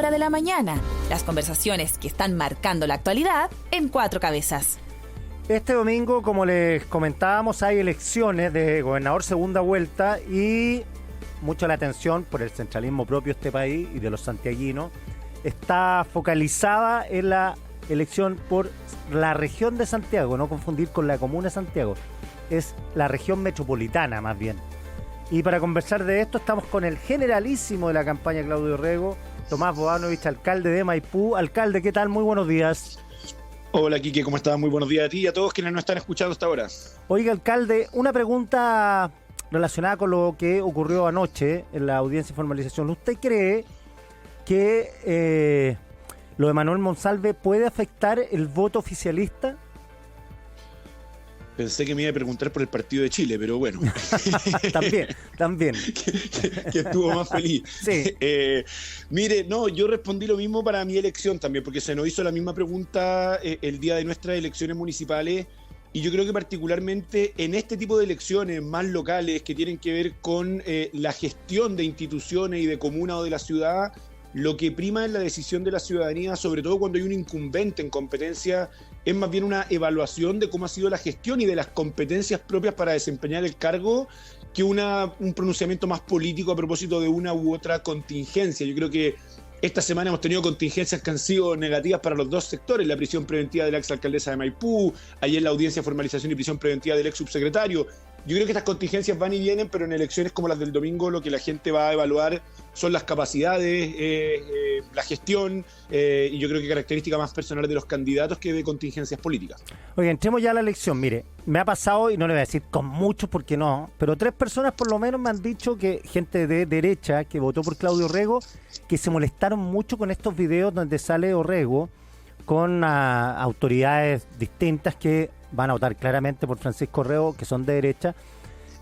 hora de la mañana. Las conversaciones que están marcando la actualidad en Cuatro Cabezas. Este domingo, como les comentábamos, hay elecciones de gobernador segunda vuelta y mucha la atención por el centralismo propio de este país y de los santiaguinos está focalizada en la elección por la región de Santiago, no confundir con la comuna de Santiago, es la región metropolitana más bien. Y para conversar de esto estamos con el generalísimo de la campaña Claudio Rego, Tomás Bodanovich, alcalde de Maipú. Alcalde, ¿qué tal? Muy buenos días. Hola, Quique, ¿cómo estás? Muy buenos días a ti y a todos quienes nos están escuchando hasta ahora. Oiga, alcalde, una pregunta relacionada con lo que ocurrió anoche en la audiencia de formalización. ¿Usted cree que lo de Manuel Monsalve puede afectar el voto oficialista? Pensé que me iba a preguntar por el partido de Chile, pero bueno. También. que estuvo más feliz. Sí. Mire, no, yo respondí lo mismo para mi elección también, porque se nos hizo la misma pregunta el día de nuestras elecciones municipales, y yo creo que particularmente en este tipo de elecciones más locales que tienen que ver con la gestión de instituciones y de comuna o de la ciudad, lo que prima en la decisión de la ciudadanía, sobre todo cuando hay un incumbente en competencia, es más bien una evaluación de cómo ha sido la gestión y de las competencias propias para desempeñar el cargo que un pronunciamiento más político a propósito de una u otra contingencia. Yo creo que esta semana hemos tenido contingencias que han sido negativas para los dos sectores, la prisión preventiva de la exalcaldesa de Maipú, ayer la audiencia de formalización y prisión preventiva del ex subsecretario. Yo creo que estas contingencias van y vienen, pero en elecciones como las del domingo lo que la gente va a evaluar son las capacidades, la gestión y yo creo que características más personales de los candidatos que de contingencias políticas. Oye, entremos ya a la elección. Mire, me ha pasado, y no le voy a decir con muchos porque no, pero 3 personas por lo menos me han dicho que gente de derecha que votó por Claudio Rego, que se molestaron mucho con estos videos donde sale Orrego con autoridades distintas que van a votar claramente por Francisco Rego, que son de derecha,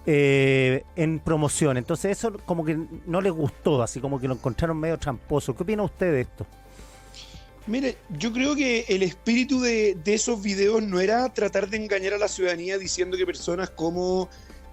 en promoción. Entonces eso como que no les gustó, así como que lo encontraron medio tramposo. ¿Qué opina usted de esto? Mire, yo creo que el espíritu de esos videos no era tratar de engañar a la ciudadanía diciendo que personas como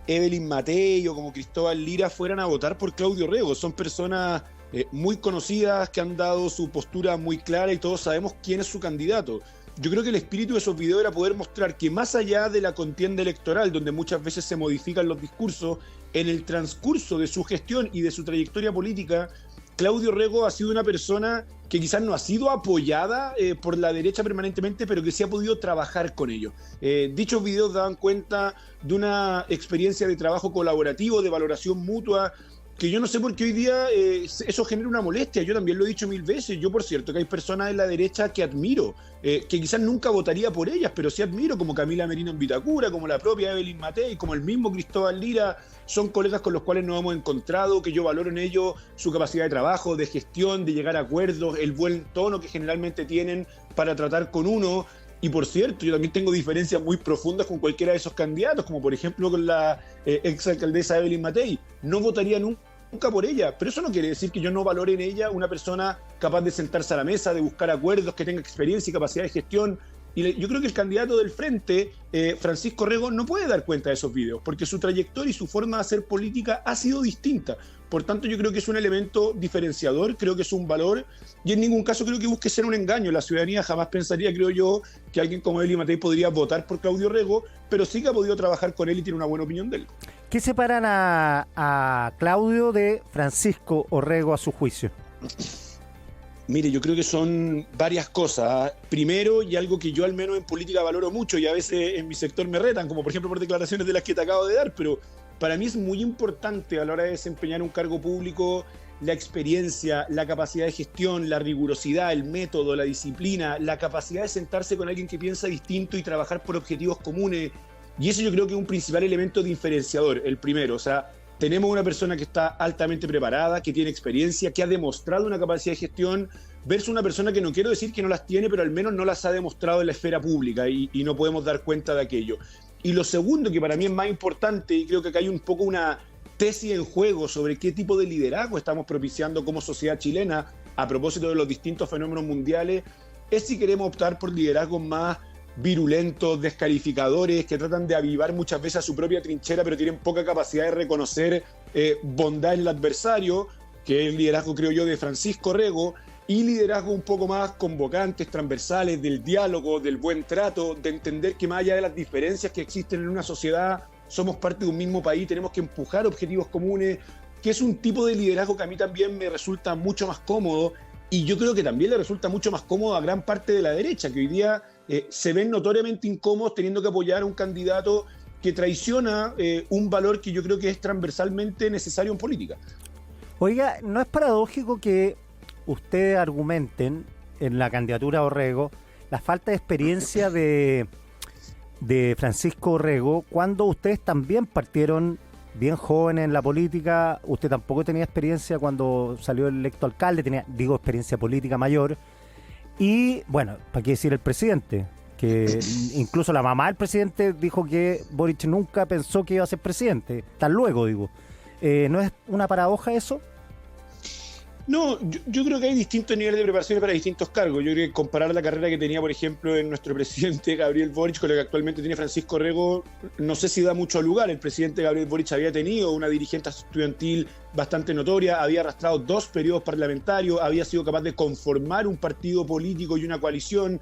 Evelyn Matei o como Cristóbal Lira fueran a votar por Claudio Rego. Son personas muy conocidas que han dado su postura muy clara y todos sabemos quién es su candidato. Yo creo que el espíritu de esos videos era poder mostrar que más allá de la contienda electoral, donde muchas veces se modifican los discursos, en el transcurso de su gestión y de su trayectoria política, Claudio Rego ha sido una persona que quizás no ha sido apoyada por la derecha permanentemente, pero que sí ha podido trabajar con ellos. Dichos videos daban cuenta de una experiencia de trabajo colaborativo, de valoración mutua, que yo no sé por qué hoy día eso genera una molestia. Yo también lo he dicho 1000 veces. Yo, por cierto, que hay personas de la derecha que admiro, que quizás nunca votaría por ellas, pero sí admiro, como Camila Merino en Vitacura, como la propia Evelyn Matei, como el mismo Cristóbal Lira. Son colegas con los cuales nos hemos encontrado, que yo valoro en ellos su capacidad de trabajo, de gestión, de llegar a acuerdos, el buen tono que generalmente tienen para tratar con uno. Y por cierto, yo también tengo diferencias muy profundas con cualquiera de esos candidatos, como por ejemplo con la exalcaldesa Evelyn Matei. No votaría nunca por ella, pero eso no quiere decir que yo no valore en ella una persona capaz de sentarse a la mesa, de buscar acuerdos, que tenga experiencia y capacidad de gestión. Y yo creo que el candidato del frente, Francisco Rego, no puede dar cuenta de esos videos, porque su trayectoria y su forma de hacer política ha sido distinta. Por tanto, yo creo que es un elemento diferenciador, creo que es un valor, y en ningún caso creo que busque ser un engaño. La ciudadanía jamás pensaría, creo yo, que alguien como Evelyn Matei podría votar por Claudio Rego, pero sí que ha podido trabajar con él y tiene una buena opinión de él. ¿Qué separan a Claudio de Francisco Orrego a su juicio? Mire, yo creo que son varias cosas. Primero, y algo que yo al menos en política valoro mucho, y a veces en mi sector me retan, como por ejemplo por declaraciones de las que te acabo de dar, pero para mí es muy importante a la hora de desempeñar un cargo público la experiencia, la capacidad de gestión, la rigurosidad, el método, la disciplina, la capacidad de sentarse con alguien que piensa distinto y trabajar por objetivos comunes. Y eso yo creo que es un principal elemento diferenciador, el primero. O sea, tenemos una persona que está altamente preparada, que tiene experiencia, que ha demostrado una capacidad de gestión, versus una persona que no quiero decir que no las tiene, pero al menos no las ha demostrado en la esfera pública y no podemos dar cuenta de aquello. Y lo segundo, que para mí es más importante, y creo que acá hay un poco una tesis en juego sobre qué tipo de liderazgo estamos propiciando como sociedad chilena a propósito de los distintos fenómenos mundiales, es si queremos optar por liderazgos más virulentos, descalificadores, que tratan de avivar muchas veces a su propia trinchera, pero tienen poca capacidad de reconocer bondad en el adversario, que es el liderazgo, creo yo, de Francisco Rego, y liderazgos un poco más convocantes, transversales, del diálogo, del buen trato, de entender que más allá de las diferencias que existen en una sociedad, somos parte de un mismo país, tenemos que empujar objetivos comunes, que es un tipo de liderazgo que a mí también me resulta mucho más cómodo, y yo creo que también le resulta mucho más cómodo a gran parte de la derecha, que hoy día se ven notoriamente incómodos teniendo que apoyar a un candidato que traiciona un valor que yo creo que es transversalmente necesario en política. Oiga, ¿no es paradójico que ustedes argumenten en la candidatura a Orrego la falta de experiencia de Francisco Orrego cuando ustedes también partieron bien jóvenes en la política? Usted tampoco tenía experiencia cuando salió electo alcalde, tenía, digo, experiencia política mayor. Y bueno, ¿para qué decir el presidente? Que incluso la mamá del presidente dijo que Boric nunca pensó que iba a ser presidente, tan luego, digo. ¿No es una paradoja eso? No, yo creo que hay distintos niveles de preparación para distintos cargos. Yo creo que comparar la carrera que tenía, por ejemplo, en nuestro presidente Gabriel Boric con la que actualmente tiene Francisco Orrego, no sé si da mucho lugar. El presidente Gabriel Boric había tenido una dirigente estudiantil bastante notoria, había arrastrado 2 periodos parlamentarios, había sido capaz de conformar un partido político y una coalición,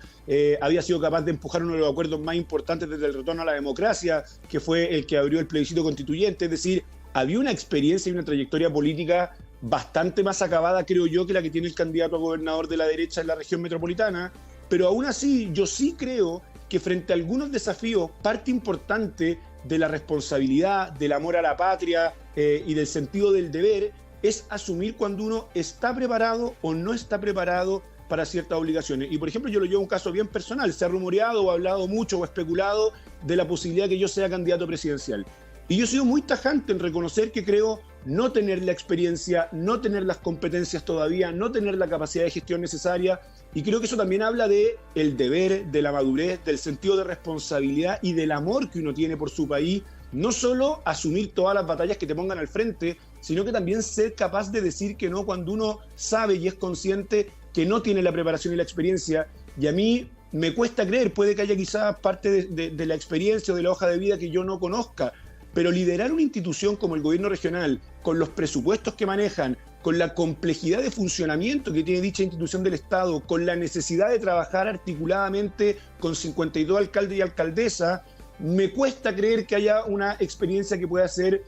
había sido capaz de empujar uno de los acuerdos más importantes desde el retorno a la democracia, que fue el que abrió el plebiscito constituyente. Es decir, había una experiencia y una trayectoria política bastante más acabada, creo yo, que la que tiene el candidato a gobernador de la derecha en la región metropolitana, pero aún así yo sí creo que frente a algunos desafíos, parte importante de la responsabilidad, del amor a la patria y del sentido del deber, es asumir cuando uno está preparado o no está preparado para ciertas obligaciones. Y por ejemplo, yo lo llevo a un caso bien personal, se ha rumoreado o hablado mucho o especulado de la posibilidad de que yo sea candidato presidencial. Y yo he sido muy tajante en reconocer que creo no tener la experiencia, no tener las competencias todavía, no tener la capacidad de gestión necesaria, y creo que eso también habla de el deber, de la madurez, del sentido de responsabilidad y del amor que uno tiene por su país, no solo asumir todas las batallas que te pongan al frente, sino que también ser capaz de decir que no cuando uno sabe y es consciente que no tiene la preparación y la experiencia. Y a mí me cuesta creer, puede que haya quizás parte de la experiencia o de la hoja de vida que yo no conozca, pero liderar una institución como el gobierno regional, con los presupuestos que manejan, con la complejidad de funcionamiento que tiene dicha institución del Estado, con la necesidad de trabajar articuladamente con 52 alcaldes y alcaldesas, me cuesta creer que haya una experiencia que pueda ser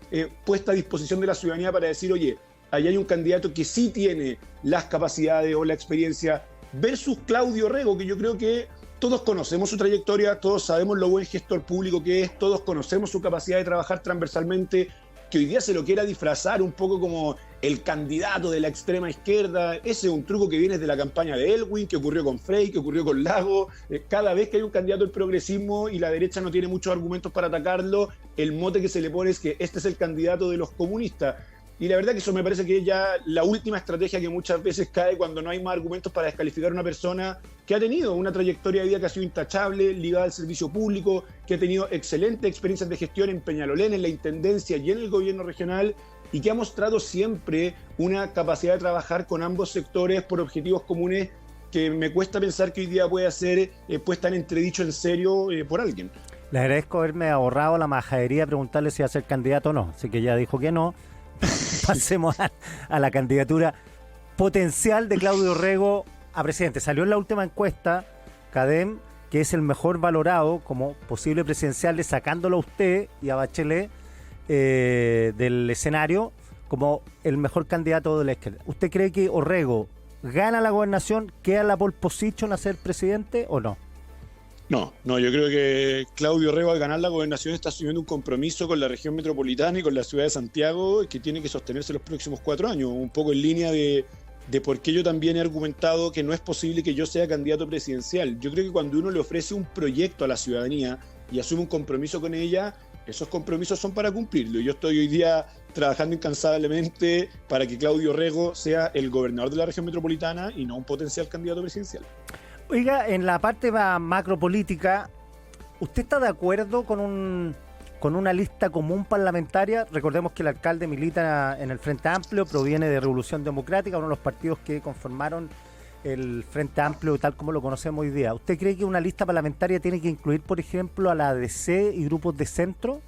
puesta a disposición de la ciudadanía para decir, oye, ahí hay un candidato que sí tiene las capacidades o la experiencia, versus Claudio Orrego, que yo creo que todos conocemos su trayectoria, todos sabemos lo buen gestor público que es, todos conocemos su capacidad de trabajar transversalmente, que hoy día se lo quiera disfrazar un poco como el candidato de la extrema izquierda. Ese es un truco que viene de la campaña de Elwin, que ocurrió con Frey, que ocurrió con Lago. Cada vez que hay un candidato del progresismo y la derecha no tiene muchos argumentos para atacarlo, el mote que se le pone es que este es el candidato de los comunistas. Y la verdad que eso me parece que es ya la última estrategia que muchas veces cae cuando no hay más argumentos para descalificar a una persona que ha tenido una trayectoria de vida que ha sido intachable, ligada al servicio público, que ha tenido excelentes experiencias de gestión en Peñalolén, en la Intendencia y en el gobierno regional, y que ha mostrado siempre una capacidad de trabajar con ambos sectores por objetivos comunes que me cuesta pensar que hoy día pueda ser puesta en entredicho en serio por alguien. Le agradezco haberme ahorrado la majadería de preguntarle si va a ser candidato o no, así que ya dijo que no. Pasemos a la candidatura potencial de Claudio Orrego a presidente. Salió en la última encuesta, CADEM, que es el mejor valorado como posible presidencial, sacándolo a usted y a Bachelet del escenario como el mejor candidato de la izquierda. ¿Usted cree que Orrego gana la gobernación, queda en la pole position a ser presidente o no? No, yo creo que Claudio Orrego al ganar la gobernación está asumiendo un compromiso con la región metropolitana y con la ciudad de Santiago que tiene que sostenerse los próximos 4 años, un poco en línea de por qué yo también he argumentado que no es posible que yo sea candidato presidencial. Yo creo que cuando uno le ofrece un proyecto a la ciudadanía y asume un compromiso con ella, esos compromisos son para cumplirlo. Yo estoy hoy día trabajando incansablemente para que Claudio Orrego sea el gobernador de la región metropolitana y no un potencial candidato presidencial. Oiga, en la parte macropolítica, ¿usted está de acuerdo con una lista común parlamentaria? Recordemos que el alcalde milita en el Frente Amplio, proviene de Revolución Democrática, uno de los partidos que conformaron el Frente Amplio tal como lo conocemos hoy día. ¿Usted cree que una lista parlamentaria tiene que incluir, por ejemplo, a la ADC y grupos de centro?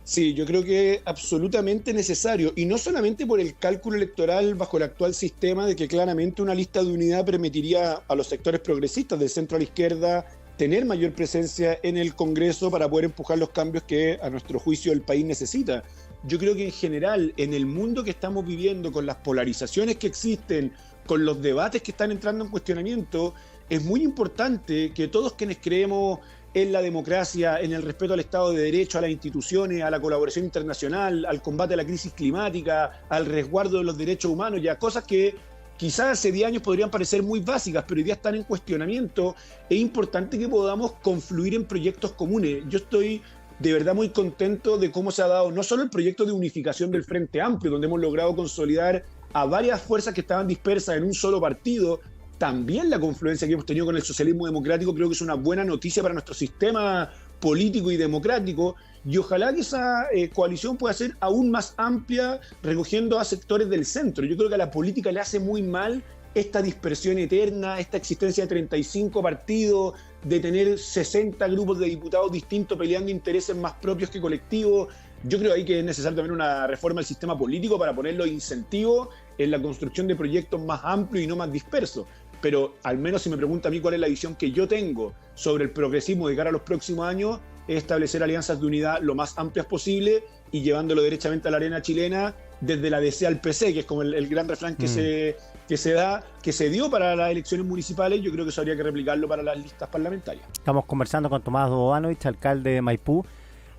Sí, yo creo que es absolutamente necesario, y no solamente por el cálculo electoral bajo el actual sistema de que claramente una lista de unidad permitiría a los sectores progresistas del centro a la izquierda tener mayor presencia en el Congreso para poder empujar los cambios que a nuestro juicio el país necesita. Yo creo que en general, en el mundo que estamos viviendo, con las polarizaciones que existen, con los debates que están entrando en cuestionamiento, es muy importante que todos quienes creemos en la democracia, en el respeto al Estado de Derecho, a las instituciones, a la colaboración internacional, al combate a la crisis climática, al resguardo de los derechos humanos, ya cosas que quizás hace 10 años podrían parecer muy básicas, pero hoy día están en cuestionamiento. Es importante que podamos confluir en proyectos comunes. Yo estoy de verdad muy contento de cómo se ha dado no solo el proyecto de unificación del Frente Amplio, donde hemos logrado consolidar a varias fuerzas que estaban dispersas en un solo partido. También la confluencia que hemos tenido con el socialismo democrático creo que es una buena noticia para nuestro sistema político y democrático, y ojalá que esa coalición pueda ser aún más amplia, recogiendo a sectores del centro. Yo creo que a la política le hace muy mal esta dispersión eterna, esta existencia de 35 partidos, de tener 60 grupos de diputados distintos peleando intereses más propios que colectivos. Yo creo ahí que es necesario también una reforma del sistema político para poner los incentivos en la construcción de proyectos más amplios y no más dispersos. Pero al menos si me pregunta a mí cuál es la visión que yo tengo sobre el progresismo de cara a los próximos años, es establecer alianzas de unidad lo más amplias posible y llevándolo derechamente a la arena chilena desde la DC al PC, que es como el gran refrán que se dio para las elecciones municipales. Yo creo que eso habría que replicarlo para las listas parlamentarias. Estamos conversando con Tomás Bobanovich, alcalde de Maipú.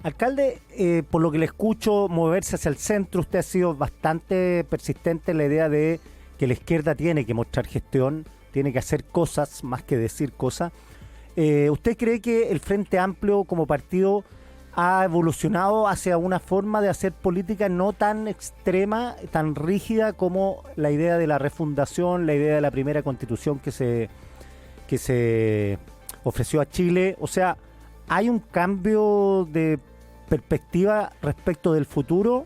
Alcalde, por lo que le escucho moverse hacia el centro, usted ha sido bastante persistente en la idea de que la izquierda tiene que mostrar gestión, tiene que hacer cosas más que decir cosas. ¿Usted cree que el Frente Amplio como partido ha evolucionado hacia una forma de hacer política no tan extrema, tan rígida como la idea de la refundación, la idea de la primera constitución que se ofreció a Chile? O sea, ¿hay un cambio de perspectiva respecto del futuro?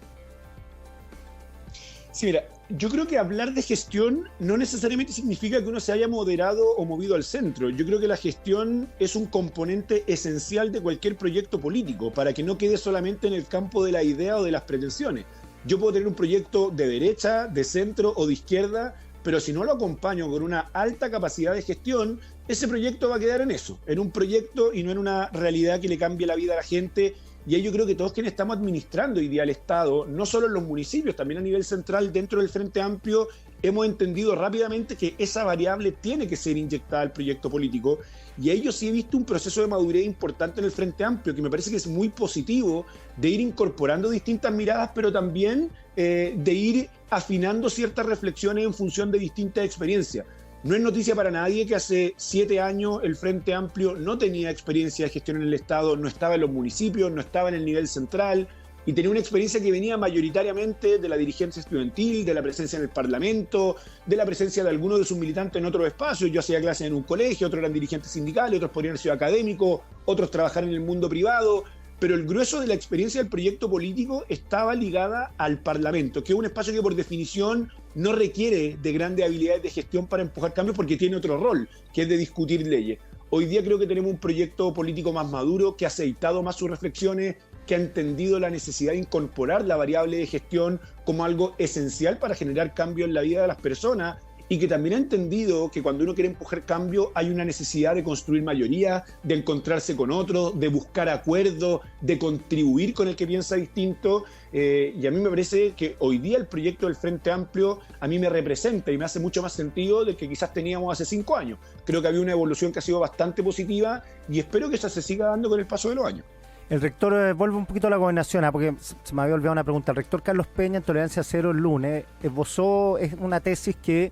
Sí, mira, yo creo que hablar de gestión no necesariamente significa que uno se haya moderado o movido al centro. Yo creo que la gestión es un componente esencial de cualquier proyecto político, para que no quede solamente en el campo de la idea o de las pretensiones. Yo puedo tener un proyecto de derecha, de centro o de izquierda, pero si no lo acompaño con una alta capacidad de gestión, ese proyecto va a quedar en eso, en un proyecto y no en una realidad que le cambie la vida a la gente. Y ahí yo creo que todos quienes estamos administrando hoy día el Estado, no solo en los municipios, también a nivel central, dentro del Frente Amplio, hemos entendido rápidamente que esa variable tiene que ser inyectada al proyecto político. Y ahí yo sí he visto un proceso de madurez importante en el Frente Amplio, que me parece que es muy positivo, de ir incorporando distintas miradas, pero también de ir afinando ciertas reflexiones en función de distintas experiencias. No es noticia para nadie que hace 7 años el Frente Amplio no tenía experiencia de gestión en el Estado, no estaba en los municipios, no estaba en el nivel central, y tenía una experiencia que venía mayoritariamente de la dirigencia estudiantil, de la presencia en el Parlamento, de la presencia de algunos de sus militantes en otros espacios. Yo hacía clases en un colegio, otros eran dirigentes sindicales, otros podrían haber sido académicos, otros trabajar en el mundo privado, pero el grueso de la experiencia del proyecto político estaba ligada al Parlamento, que es un espacio que por definición no requiere de grandes habilidades de gestión para empujar cambios, porque tiene otro rol, que es de discutir leyes. Hoy día creo que tenemos un proyecto político más maduro, que ha aceitado más sus reflexiones, que ha entendido la necesidad de incorporar la variable de gestión como algo esencial para generar cambio en la vida de las personas, y que también ha entendido que cuando uno quiere empujar cambio hay una necesidad de construir mayoría, de encontrarse con otros, de buscar acuerdos, de contribuir con el que piensa distinto. Y a mí me parece que hoy día el proyecto del Frente Amplio a mí me representa y me hace mucho más sentido del que quizás teníamos hace 5 años. Creo que había una evolución que ha sido bastante positiva y espero que esa se siga dando con el paso de los años. El rector, vuelve un poquito a la gobernación, porque se me había olvidado una pregunta. El rector Carlos Peña, en Tolerancia Cero el lunes, esbozó una tesis que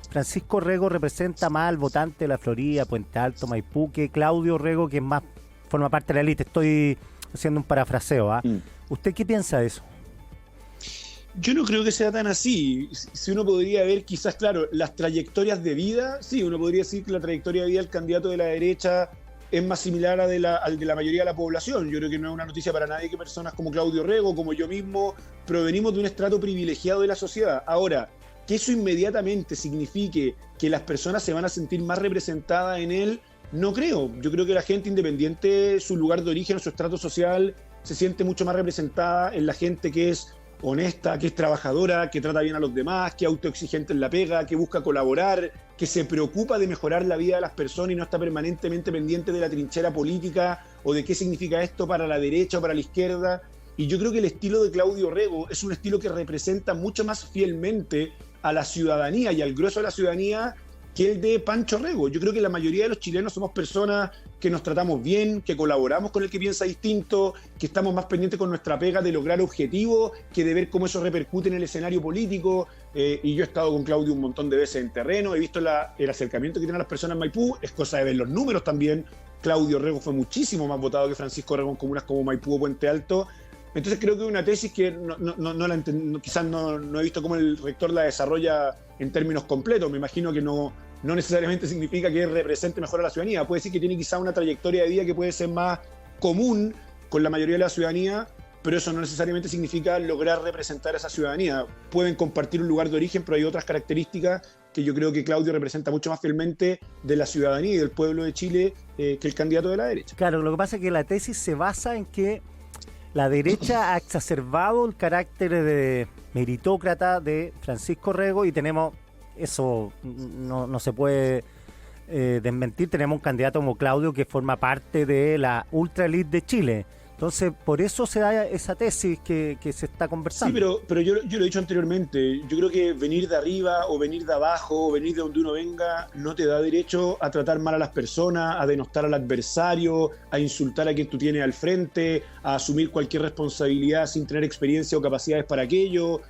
Francisco Rego representa más al votante de la Florida, Puente Alto, Maipú, que Claudio Rego, que es más forma parte de la élite. Estoy haciendo un parafraseo. ¿Usted qué piensa de eso? Yo no creo que sea tan así. Si uno podría ver quizás, claro, las trayectorias de vida, sí, uno podría decir que la trayectoria de vida del candidato de la derecha es más similar al de la mayoría de la población. Yo creo que no es una noticia para nadie que personas como Claudio Rego, como yo mismo, provenimos de un estrato privilegiado de la sociedad. Ahora, que eso inmediatamente signifique que las personas se van a sentir más representadas en él, no creo. Yo creo que la gente, independiente de su lugar de origen o su estrato social, se siente mucho más representada en la gente que es honesta, que es trabajadora, que trata bien a los demás, que es autoexigente en la pega, que busca colaborar, que se preocupa de mejorar la vida de las personas y no está permanentemente pendiente de la trinchera política o de qué significa esto para la derecha o para la izquierda. Y yo creo que el estilo de Claudio Rego es un estilo que representa mucho más fielmente a la ciudadanía y al grueso de la ciudadanía que el de Pancho Rego. Yo creo que la mayoría de los chilenos somos personas que nos tratamos bien, que colaboramos con el que piensa distinto, que estamos más pendientes con nuestra pega de lograr objetivos que de ver cómo eso repercute en el escenario político. Y yo he estado con Claudio un montón de veces en terreno, he visto el acercamiento que tienen las personas en Maipú, es cosa de ver los números también. Claudio Rego fue muchísimo más votado que Francisco Rego en comunas como Maipú o Puente Alto. Entonces creo que es una tesis que quizás no he visto cómo el rector la desarrolla en términos completos. Me imagino que no necesariamente significa que represente mejor a la ciudadanía. Puede decir que tiene quizás una trayectoria de vida que puede ser más común con la mayoría de la ciudadanía, pero eso no necesariamente significa lograr representar a esa ciudadanía. Pueden compartir un lugar de origen, pero hay otras características que yo creo que Claudio representa mucho más fielmente de la ciudadanía y del pueblo de Chile que el candidato de la derecha. Claro, lo que pasa es que la tesis se basa en que la derecha ha exacerbado el carácter de meritócrata de Francisco Rego y tenemos, eso no se puede desmentir, tenemos un candidato como Claudio que forma parte de la ultra elite de Chile. Entonces, por eso se da esa tesis que se está conversando. Sí, pero yo lo he dicho anteriormente, yo creo que venir de arriba o venir de abajo o venir de donde uno venga no te da derecho a tratar mal a las personas, a denostar al adversario, a insultar a quien tú tienes al frente, a asumir cualquier responsabilidad sin tener experiencia o capacidades para aquello.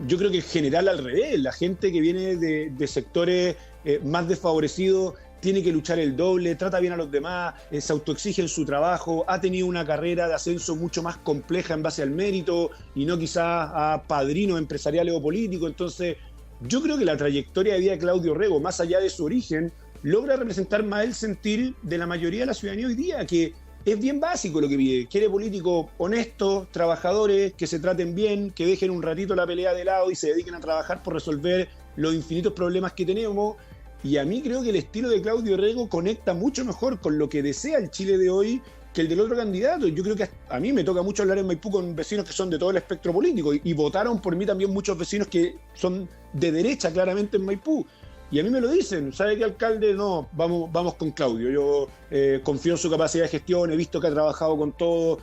Yo creo que en general al revés, la gente que viene de sectores más desfavorecidos tiene que luchar el doble, trata bien a los demás, se autoexige en su trabajo, ha tenido una carrera de ascenso mucho más compleja en base al mérito y no quizás a padrinos empresariales o políticos. Entonces, yo creo que la trayectoria de vida de Claudio Rego, más allá de su origen, logra representar más el sentir de la mayoría de la ciudadanía hoy día, que es bien básico lo que pide. Quiere políticos honestos, trabajadores, que se traten bien, que dejen un ratito la pelea de lado y se dediquen a trabajar por resolver los infinitos problemas que tenemos. Y a mí creo que el estilo de Claudio Rego conecta mucho mejor con lo que desea el Chile de hoy que el del otro candidato. Yo creo que a mí me toca mucho hablar en Maipú con vecinos que son de todo el espectro político y votaron por mí también muchos vecinos que son de derecha claramente en Maipú. Y a mí me lo dicen, ¿sabe qué, alcalde? No, vamos con Claudio. Yo confío en su capacidad de gestión, he visto que ha trabajado con todo,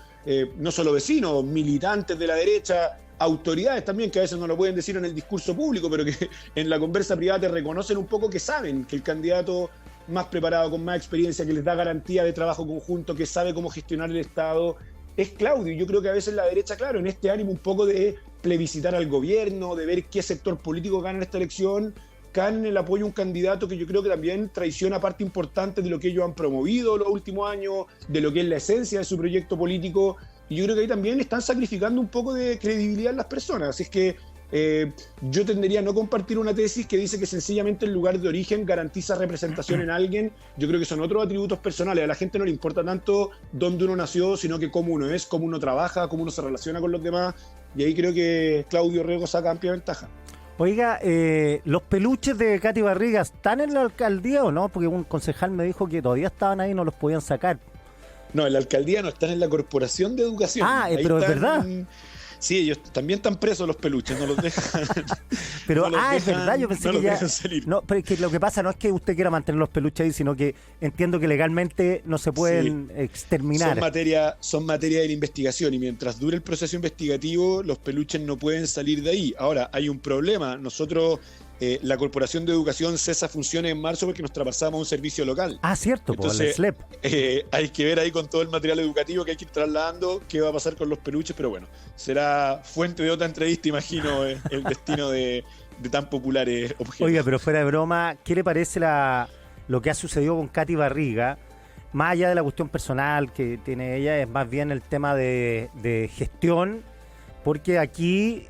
no solo vecinos, militantes de la derecha, autoridades también, que a veces no lo pueden decir en el discurso público, pero que en la conversa privada te reconocen un poco que saben que el candidato más preparado, con más experiencia, que les da garantía de trabajo conjunto, que sabe cómo gestionar el Estado, es Claudio. Yo creo que a veces la derecha, claro, en este ánimo un poco de plebiscitar al gobierno, de ver qué sector político gana en esta elección, caen en el apoyo a un candidato que yo creo que también traiciona parte importante de lo que ellos han promovido los últimos años, de lo que es la esencia de su proyecto político. Y yo creo que ahí también están sacrificando un poco de credibilidad en las personas. Así es que yo tendería a no compartir una tesis que dice que sencillamente el lugar de origen garantiza representación en alguien. Yo creo que son otros atributos personales. A la gente no le importa tanto dónde uno nació, sino que cómo uno es, cómo uno trabaja, cómo uno se relaciona con los demás. Y ahí creo que Claudio Rego saca amplia ventaja. Oiga, ¿los peluches de Katy Barriga están en la alcaldía o no? Porque un concejal me dijo que todavía estaban ahí y no los podían sacar. No, en la alcaldía no, están en la Corporación de Educación. Pero es verdad. Sí, ellos también están presos los peluches, no los dejan. Pero, es verdad, yo pensé que ya. No, pero es que lo que pasa no es que usted quiera mantener los peluches ahí, sino que entiendo que legalmente no se pueden exterminar. Son materia de la investigación y mientras dure el proceso investigativo, los peluches no pueden salir de ahí. Ahora, hay un problema. Nosotros. La Corporación de Educación cesa funciones en marzo porque nos traspasamos a un servicio local. Cierto, entonces el SLEP. Hay que ver ahí con todo el material educativo que hay que ir trasladando qué va a pasar con los peluches, pero bueno, será fuente de otra entrevista, imagino, el destino de tan populares objetos. Oiga, pero fuera de broma, ¿qué le parece lo que ha sucedido con Katy Barriga? Más allá de la cuestión personal que tiene ella, es más bien el tema de gestión, porque aquí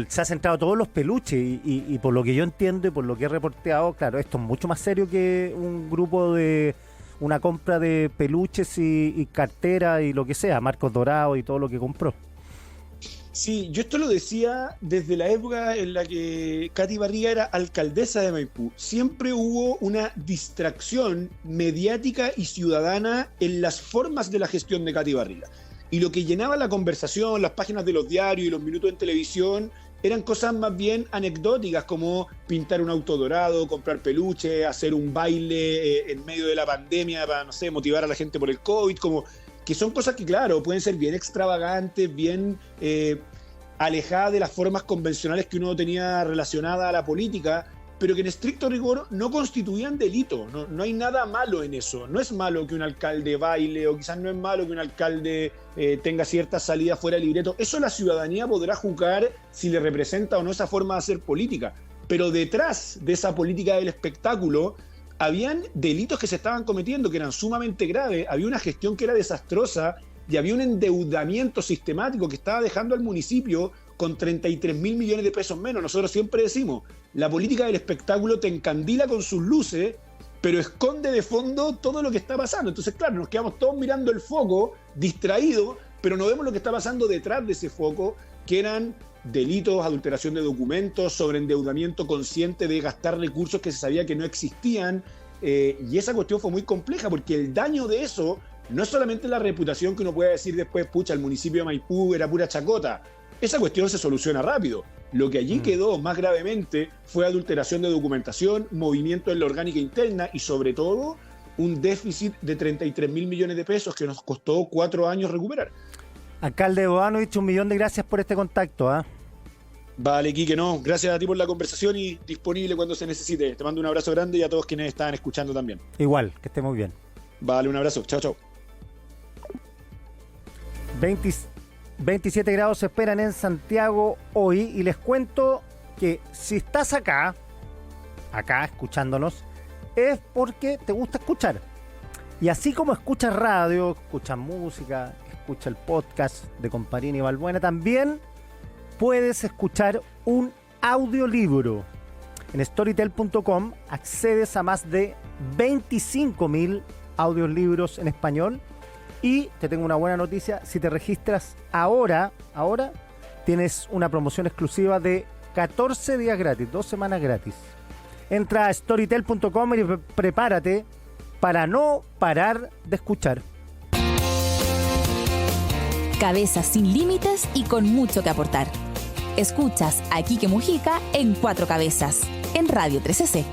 se ha centrado todos los peluches y por lo que yo entiendo y por lo que he reporteado, claro, esto es mucho más serio que un grupo de una compra de peluches y cartera y lo que sea, marcos dorados y todo lo que compró. Sí, yo esto lo decía desde la época en la que Katy Barriga era alcaldesa de Maipú. Siempre hubo una distracción mediática y ciudadana en las formas de la gestión de Katy Barriga. y lo que llenaba la conversación, las páginas de los diarios y los minutos en televisión, eran cosas más bien anecdóticas, como pintar un auto dorado, comprar peluche, hacer un baile en medio de la pandemia para, no sé, motivar a la gente por el COVID, como que son cosas que, claro, pueden ser bien extravagantes, bien alejadas de las formas convencionales que uno tenía relacionada a la política, pero que en estricto rigor no constituían delito. No hay nada malo en eso. No es malo que un alcalde baile, o quizás no es malo que un alcalde tenga cierta salida fuera del libreto. Eso la ciudadanía podrá juzgar si le representa o no esa forma de hacer política. Pero detrás de esa política del espectáculo habían delitos que se estaban cometiendo que eran sumamente graves, había una gestión que era desastrosa y había un endeudamiento sistemático que estaba dejando al municipio con 33.000 millones de pesos menos. Nosotros siempre decimos, la política del espectáculo te encandila con sus luces, pero esconde de fondo todo lo que está pasando. Entonces, claro, nos quedamos todos mirando el foco, distraídos, pero no vemos lo que está pasando detrás de ese foco, que eran delitos, adulteración de documentos, sobreendeudamiento consciente de gastar recursos que se sabía que no existían, y esa cuestión fue muy compleja, porque el daño de eso no es solamente la reputación que uno puede decir después, pucha, el municipio de Maipú era pura chacota. Esa cuestión se soluciona rápido. Lo que allí quedó más gravemente fue adulteración de documentación, movimiento en la orgánica interna y, sobre todo, un déficit de 33.000 millones de pesos que nos costó 4 años recuperar. Alcalde Bodanovich, 1.000.000 de gracias por este contacto. Vale, Quique, no. Gracias a ti por la conversación y disponible cuando se necesite. Te mando un abrazo grande y a todos quienes estaban escuchando también. Igual, que esté muy bien. Vale, un abrazo. Chao, chao. 27 grados se esperan en Santiago hoy y les cuento que si estás acá escuchándonos, es porque te gusta escuchar. Y así como escuchas radio, escuchas música, escuchas el podcast de Comparini y Balbuena, también puedes escuchar un audiolibro. En Storytel.com accedes a más de 25.000 audiolibros en español. Y te tengo una buena noticia, si te registras ahora tienes una promoción exclusiva de 14 días gratis, 2 semanas gratis. Entra a Storytel.com y prepárate para no parar de escuchar. Cabezas sin límites y con mucho que aportar. Escuchas a Quique Mujica en Cuatro Cabezas, en Radio 13C.